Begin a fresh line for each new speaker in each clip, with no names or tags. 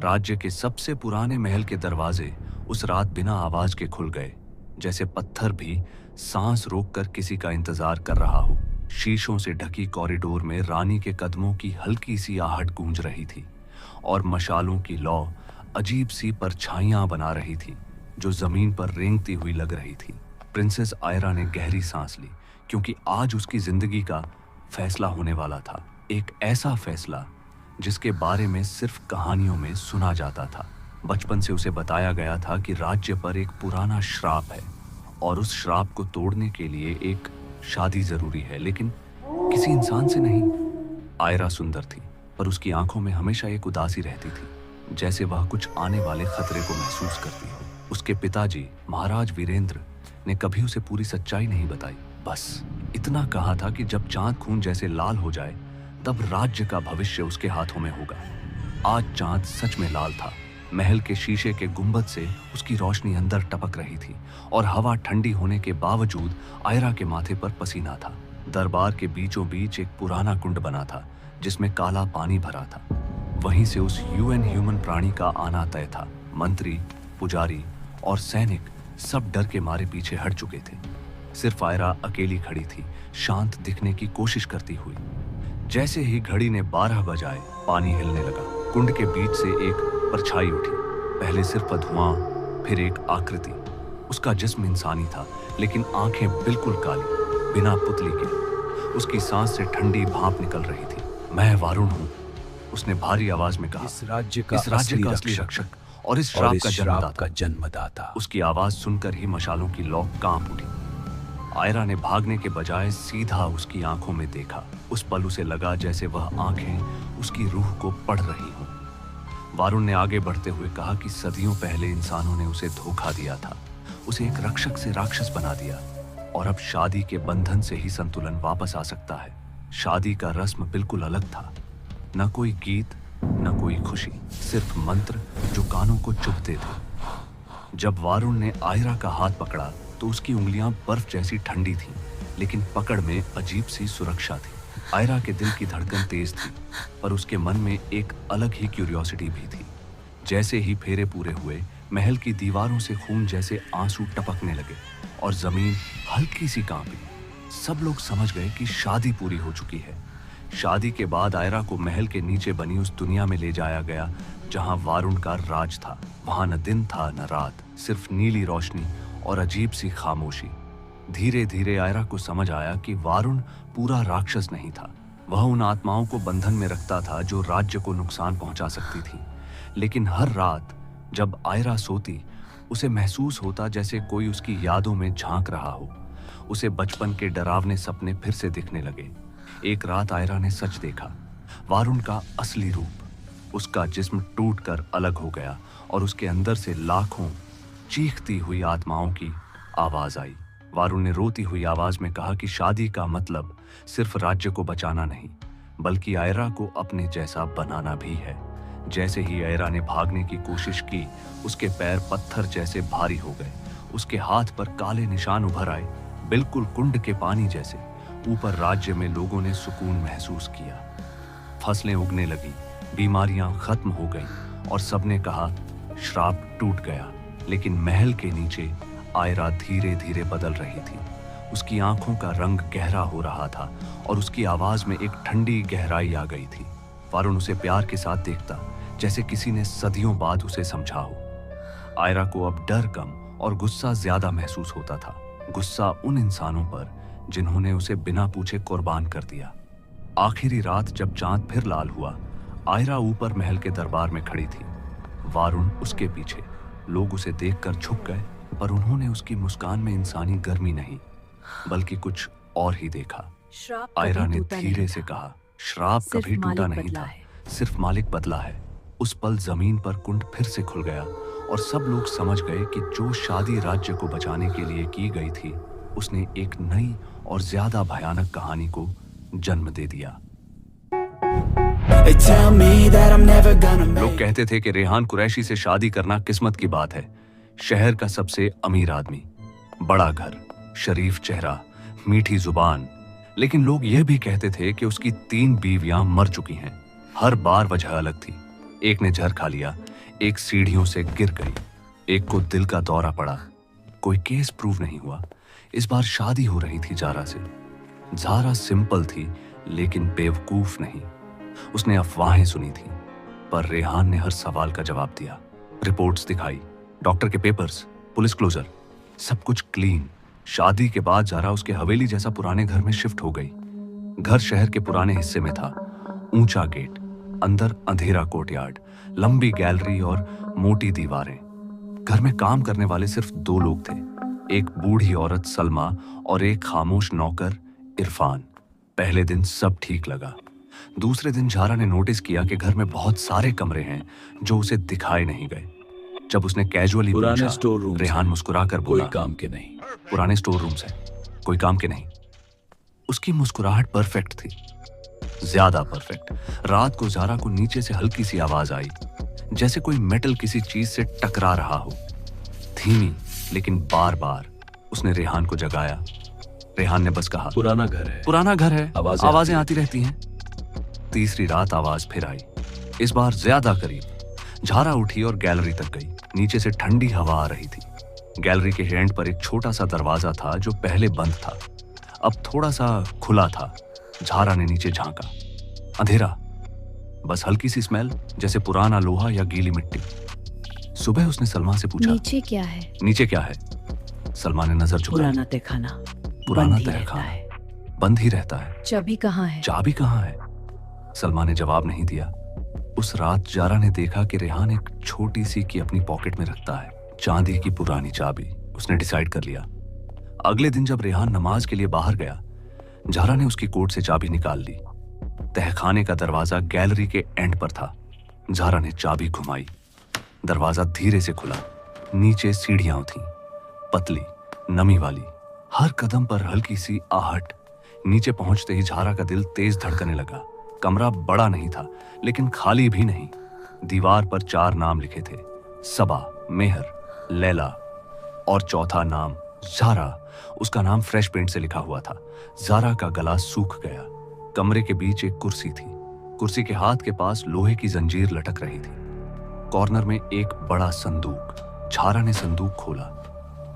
राज्य के सबसे पुराने महल के दरवाजे उस रात बिना आवाज के खुल गए, जैसे पत्थर भी सांस रोककर किसी का इंतजार कर रहा हो। शीशों से ढकी कॉरिडोर में रानी के कदमों की हल्की सी आहट गूंज रही थी और मशालों की लौ अजीब सी परछाइयां बना रही थी जो जमीन पर रेंगती हुई लग रही थी। प्रिंसेस आयरा ने गहरी सांस ली, क्योंकि आज उसकी जिंदगी का फैसला होने वाला था। एक ऐसा फैसला जिसके बारे में सिर्फ कहानियों में सुना जाता था। बचपन से उसे बताया गया था कि राज्य पर एक पुराना श्राप है और उस श्राप को तोड़ने के लिए एक शादी जरूरी है, लेकिन किसी इंसान से नहीं। आयरा सुंदर थी, पर उसकी आंखों में हमेशा एक उदासी रहती थी, जैसे वह कुछ आने वाले खतरे को महसूस करती हो। उसके पिताजी महाराज वीरेंद्र ने कभी उसे पूरी सच्चाई नहीं बताई, बस इतना कहा था कि जब चांद खून जैसे लाल हो जाए तब राज्य का भविष्य उसके हाथों में होगा। आज चांद सच में लाल था। महल के शीशे के गुंबद से उसकी रोशनी अंदर टपक रही थी और हवा ठंडी होने के बावजूद आयरा के माथे पर पसीना था। दरबार के बीचों बीच एक पुराना कुंड बना था जिसमें काला पानी भरा था। वहीं से उस यूएन ह्यूमन प्राणी का आना तय था। मंत्री, पुजारी और सैनिक सब डर के मारे पीछे हट चुके थे। सिर्फ आयरा अकेली खड़ी थी, शांत दिखने की कोशिश करती हुई। जैसे ही घड़ी ने 12 बजाए, पानी हिलने लगा। कुंड के बीच से एक परछाई उठी, पहले सिर्फ धुआं, फिर एक आकृति। उसका जिस्म इंसानी था, लेकिन आंखें बिल्कुल काली, बिना पुतली के। उसकी सांस से ठंडी भाप निकल रही थी। मैं वारुण हूँ, उसने भारी आवाज में कहा।
इस राज्य का
असली रक्षक और इस श्राप का जन्मदाता। उसकी आवाज सुनकर ही मशालों की लौ कांप उठी। आयरा ने भागने के बजाय सीधा उसकी आंखों में देखा। उस पल उसे लगा जैसे वह आंखें उसकी रूह को पढ़ रही हों। वारुण ने आगे बढ़ते हुए कहा कि सदियों पहले इंसानों ने उसे धोखा दिया था, उसे एक रक्षक से राक्षस बना दिया, और अब शादी के बंधन से ही संतुलन वापस आ सकता है। शादी का रस्म बिल्कुल अलग था, न कोई गीत, न कोई खुशी, सिर्फ मंत्र जो कानों को चुभते थे। जब वारुण ने आयरा का हाथ पकड़ा तो उसकी उंगलियां बर्फ जैसी ठंडी थीं, लेकिन पकड़ में अजीब सी सुरक्षा थी। आयरा के दिल की धड़कन तेज थी, पर उसके मन में एक अलग ही क्यूरियोसिटी भी थी। जैसे ही फेरे पूरे हुए, महल की दीवारों से खून जैसे आंसू टपकने लगे और जमीन हल्की सी कांपी। सब लोग समझ गए कि शादी पूरी हो चुकी है। शादी के बाद आयरा को महल के नीचे बनी उस दुनिया में ले जाया गया जहां वारुण का राज था। वहां न दिन था न रात, सिर्फ नीली रोशनी और अजीब सी खामोशी। धीरे धीरे आयरा को समझ आया कि वारुण पूरा राक्षस नहीं था। वह उन आत्माओं को बंधन में रखता था जो राज्य को नुकसान पहुंचा सकती थी। लेकिन हर रात जब आयरा सोती, उसे महसूस होता जैसे कोई उसकी यादों में झांक रहा हो। उसे बचपन के डरावने सपने फिर से दिखने लगे। एक रात आयरा ने सच देखा, वारुण का असली रूप। उसका जिस्म टूटकर अलग हो गया और उसके अंदर से लाखों चीखती हुई आत्माओं की आवाज आई। वारुण ने रोती हुई आवाज में कहा कि शादी का मतलब सिर्फ राज्य को बचाना नहीं, बल्कि आयरा को अपने जैसा बनाना भी है। जैसे ही आयरा ने भागने की कोशिश की, उसके पैर पत्थर जैसे भारी हो गए। उसके हाथ पर काले निशान उभर आए, बिल्कुल कुंड के पानी जैसे। ऊपर राज्य में लोगों ने सुकून महसूस किया। फसलें उगने लगी, बीमारियां खत्म हो गईं और सबने कहा श्राप टूट गया। लेकिन महल के नीचे आयरा धीरे धीरे बदल रही थी। उसकी आंखों का रंग गहरा हो रहा था और उसकी आवाज में एक ठंडी गहराई आ गई थी। वारुण उसे प्यार के साथ देखता, जैसे किसी ने सदियों बाद उसे समझा हो। आयरा को अब डर कम और गुस्सा ज्यादा महसूस होता था। गुस्सा उन इंसानों पर जिन्होंने उसे बिना पूछे कुर्बान कर दिया। आखिरी रात जब चांद फिर लाल हुआ, आयरा ऊपर महल के दरबार में खड़ी थी, वारुण उसके पीछे। लोग उसे देखकर झुक गए, पर उन्होंने उसकी मुस्कान में इंसानी गर्मी नहीं, बल्कि कुछ और ही देखा। आयरा ने धीरे से कहा, श्राप कभी टूटा नहीं था, सिर्फ मालिक बदला है। उस पल जमीन पर कुंड फिर से खुल गया और सब लोग समझ गए कि जो शादी राज्य को बचाने के लिए की गई थी, उसने एक नई और ज्यादा भयानक कहानी को जन्म दे दिया। लोग कहते थे कि रेहान कुरैशी से शादी करना किस्मत की बात है। शहर का सबसे अमीर आदमी, बड़ा घर, शरीफ चेहरा, मीठी जुबान। लेकिन लोग यह भी कहते थे कि उसकी 3 बीवियां मर चुकी हैं। हर बार वजह अलग थी। एक ने जहर खा लिया, एक सीढ़ियों से गिर गई, एक को दिल का दौरा पड़ा। कोई केस प्रूव नहीं हुआ। इस बार शादी हो रही थी जारा से। जारा सिंपल थी लेकिन बेवकूफ नहीं। उसने अफवाहें सुनी थी, पर रेहान ने हर सवाल का जवाब दिया। रिपोर्ट्स दिखाई, डॉक्टर के पेपर्स, पुलिस क्लोजर, सब कुछ क्लीन। शादी के बाद जारा उसके हवेली जैसा पुराने घर में शिफ्ट हो गई। घर शहर के पुराने हिस्से में था। ऊंचा गेट, अंदर अंधेरा कोर्टयार्ड, लंबी गैलरी और मोटी दीवारें। घर में काम करने वाले सिर्फ 2 लोग थे, एक बूढ़ी औरत सलमा और एक खामोश नौकर इरफान। पहले दिन सब ठीक लगा। दूसरे दिन जारा ने नोटिस किया कि घर में बहुत सारे कमरे हैं जो उसे दिखाए नहीं गए। जब उसने कैजुअली
पुराने स्टोर रूम,
रेहान मुस्कुराकर बोला,
कोई काम के नहीं।
पुराने स्टोर रूम्स हैं, कोई काम के नहीं। उसकी मुस्कुराहट परफेक्ट थी, ज्यादा परफेक्ट। रात को जारा को नीचे से हल्की सी आवाज आई, जैसे कोई मेटल किसी चीज से टकरा रहा हो। धीमी लेकिन बार बार। उसने रेहान को जगाया। रेहान ने बस कहा,
पुराना घर है,
पुराना घर है, आवाजें आती रहती हैं। तीसरी रात आवाज फिर आई, इस बार ज्यादा करीब। जारा उठी और गैलरी तक गई। नीचे से ठंडी हवा आ रही थी। गैलरी के एंड पर एक छोटा सा दरवाजा था जो पहले बंद था, अब थोड़ा सा खुला था। जारा ने नीचे झांका। अंधेरा, बस हल्की सी स्मेल, जैसे पुराना लोहा या गीली मिट्टी। सुबह उसने सलमा से पूछा,
नीचे क्या है?
नीचे क्या है? सलमा ने नजर झुकाई।
पुराना तहखाना,
पुराना
बंद ही रहता
तहखाना
है।
बंद ही रहता है।
चाबी कहाँ है?
चाबी कहाँ है? सलमा ने जवाब नहीं दिया। उस रात जारा ने देखा कि रेहान एक छोटी सी की अपनी पॉकेट में रखता है, चांदी की पुरानी चाबी। उसने डिसाइड कर लिया। अगले दिन जब रेहान नमाज के लिए बाहर गया, जारा ने उसकी कोट से चाबी निकाल ली। तहखाने का दरवाजा गैलरी के एंड पर था। जारा ने चाबी घुमाई, दरवाजा धीरे से खुला। नीचे सीढ़ियां थीं, पतली, नमी वाली, हर कदम पर हल्की सी आहट। नीचे पहुंचते ही जारा का दिल तेज धड़कने लगा। कमरा बड़ा नहीं था लेकिन खाली भी नहीं। दीवार पर 4 नाम लिखे थे, सबा, मेहर, लैला और चौथा नाम जारा। उसका नाम फ्रेश पेंट से लिखा हुआ था। जारा का गला सूख गया। कमरे के बीच एक कुर्सी थी। कुर्सी के हाथ के पास लोहे की जंजीर लटक रही थी। कॉर्नर में एक बड़ा संदूक। जारा ने संदूक खोला।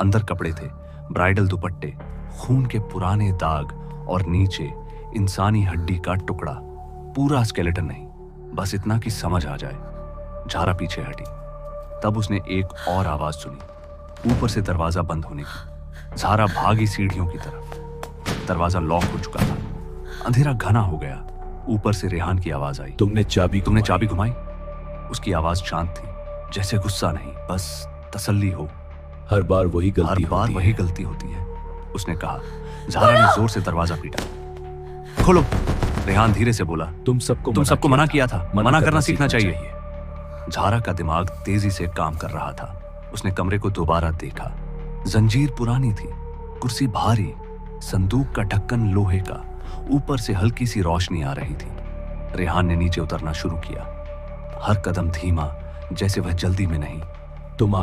अंदर कपड़े थे, ब्राइडल दुपट्टे, खून के पुराने दाग और नीचे इंसानी हड्डी का टुकड़ा। पूरा स्केलेटन नहीं, बस इतना कि समझ आ जाए। जारा पीछे हटी। तब उसने एक और आवाज सुनी, ऊपर से दरवाजा बंद होने की। जारा भागी सीढ़ियों की तरफ। दरवाजा लॉक हो चुका था। अंधेरा घना हो गया। ऊपर से रेहान की आवाज आई,
तुमने चाबी
घुमाई? उसकी आवाज शांत थी, जैसे गुस्सा नहीं, बस तसल्ली हो।
हर बार वही
गलती होती है, उसने कहा। जारा ने जोर से दरवाजा पीटा। खोलो, रेहान धीरे से बोला।
तुम सबको
मना किया था। मना करना सीखना चाहिए। जारा का दिमाग तेजी से काम कर रहा था। उसने कमरे को दोबारा देखा। जंजीर पुरानी थी, कुर्सी भारी, संदूक का ढक्कन लोहे का। ऊपर से हल्की सी रोशनी आ रही थी। रेहान ने नीचे उतरना शुरू किया, हर कदम धीमा, जैसे वह जल्दी में नहीं।
तुम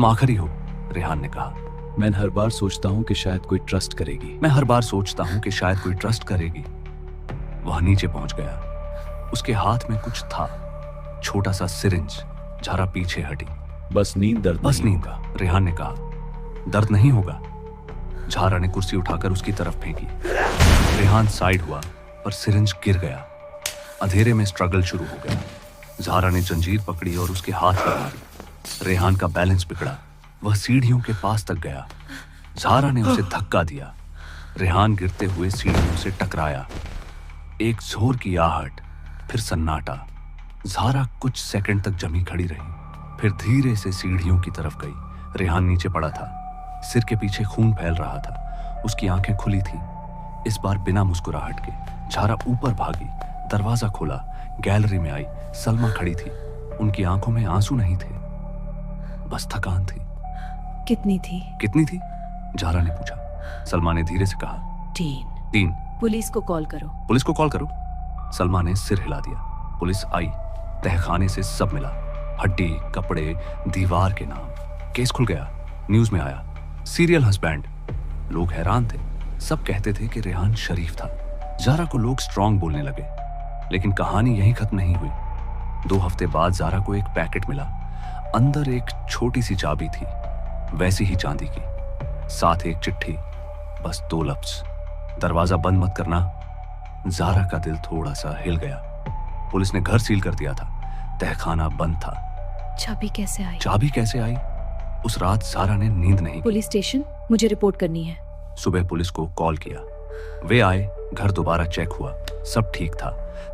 आखिरी हो,
रेहान ने कहा।
मैं हर बार सोचता हूँ कि शायद कोई ट्रस्ट करेगी। वह नीचे पहुंच गया। उसके हाथ में कुछ था, छोटा सा सिरिंज। जारा पीछे हटी। बस नींद,
रेहान ने कहा। दर्द नहीं होगा। जारा ने कुर्सी उठाकर उसकी तरफ फेंकी। रेहान साइड हुआ, पर सिरिंज गिर गया। अंधेरे में स्ट्रगल शुरू हो गया। जारा ने जंजीर पकड़ी और उसके हाथ पर मारी। रेहान का बैलेंस बिगड़ा। वह सीढ़ियों के पास तक गया। जारा ने उसे धक्का दिया। रेहान गिरते हुए सीढ़ियों से टकराया। एक जोर की आहट, फिर सन्नाटा। जारा कुछ सेकंड तक जमी खड़ी रही, फिर धीरे से सीढ़ियों की तरफ गई। रेहान नीचे पड़ा था, सिर के पीछे खून फैल रहा था। उसकी आंखें खुली थीं, इस बार बिना मुस्कुराहट के। जारा ऊपर भागी, दरवाजा खोला, गैलरी में आई। सलमा खड़ी थी। उनकी आंखों में आंसू नहीं थे, बस थकान थी।
कितनी थी?
जारा ने पूछा। सलमा ने धीरे से कहा, 3।
पुलिस को कॉल करो। सलमा ने सिर हिला दिया। पुलिस आई। तहखाने से सब मिला, हड्डी, कपड़े, दीवार के नाम। केस खुल गया, न्यूज में आया, सीरियल हस्बैंड। लोग हैरान थे। सब कहते थे कि रेहान शरीफ था। जारा को लोग स्ट्रॉन्ग बोलने लगे, लेकिन कहानी यहीं खत्म नहीं हुई। 2 हफ्ते बाद जारा को एक पैकेट मिला। अंदर एक छोटी सी चाबी थी, वैसी ही चांदी की, साथ एक चिट्ठी, बस 2 लफ्ज, दरवाजा बंद मत करना। ज़ारा का दिल थोड़ा सा हिल गया। पुलिस ने घर सील कर दिया था, तहखाना बंद था।
चाबी कैसे आई?
चाबी कैसे आई? उस रात ज़ारा ने नींद नहीं की।
पुलिस स्टेशन, मुझे रिपोर्ट करनी है।
सुबह पुलिस को कॉल किया, वे आए, घर दोबारा चेक हुआ, सब ठीक था।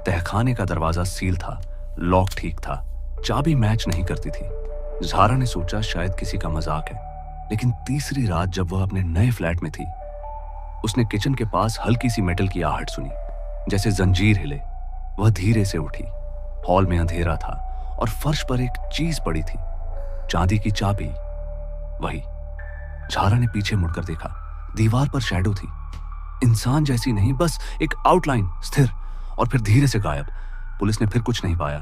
तहखाने का दरवाजा सील था, लॉक ठीक था, चाबी मैच नहीं करती थी। ज़ारा ने सोचा शायद किसी का मजाक है, लेकिन तीसरी रात जब वह अपने नए फ्लैट में थी, उसने किचन के पास हल्की सी मेटल की आहट सुनी, जैसे जंजीर हिले। वह धीरे से उठी। हॉल में अंधेरा था और फर्श पर एक चीज पड़ी थी, चांदी की चाबी। वही। ज़ारा ने पीछे मुड़कर देखा, दीवार पर शैडो थी, इंसान जैसी नहीं, बस एक आउटलाइन, स्थिर और फिर धीरे से गायब। पुलिस ने फिर कुछ नहीं पाया।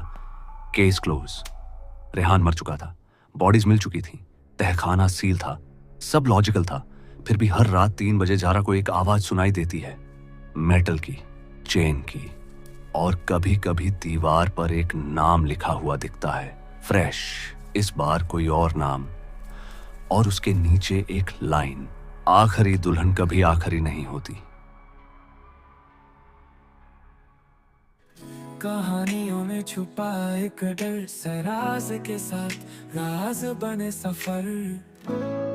Case close. रेहान मर चुका था, बॉडीज मिल चुकी थी, तहखाना सील था, सब लॉजिकल था। फिर भी हर रात 3 बजे ज़ारा को एक आवाज सुनाई देती है, मेटल की, चेन की, और कभी कभी दीवार पर एक नाम लिखा हुआ दिखता है, फ्रेश, इस बार कोई और नाम, और उसके नीचे एक लाइन, आखिरी दुल्हन कभी आखिरी नहीं होती।
कहानियों में छुपा एक डर, सराज के साथ राज बने सफर।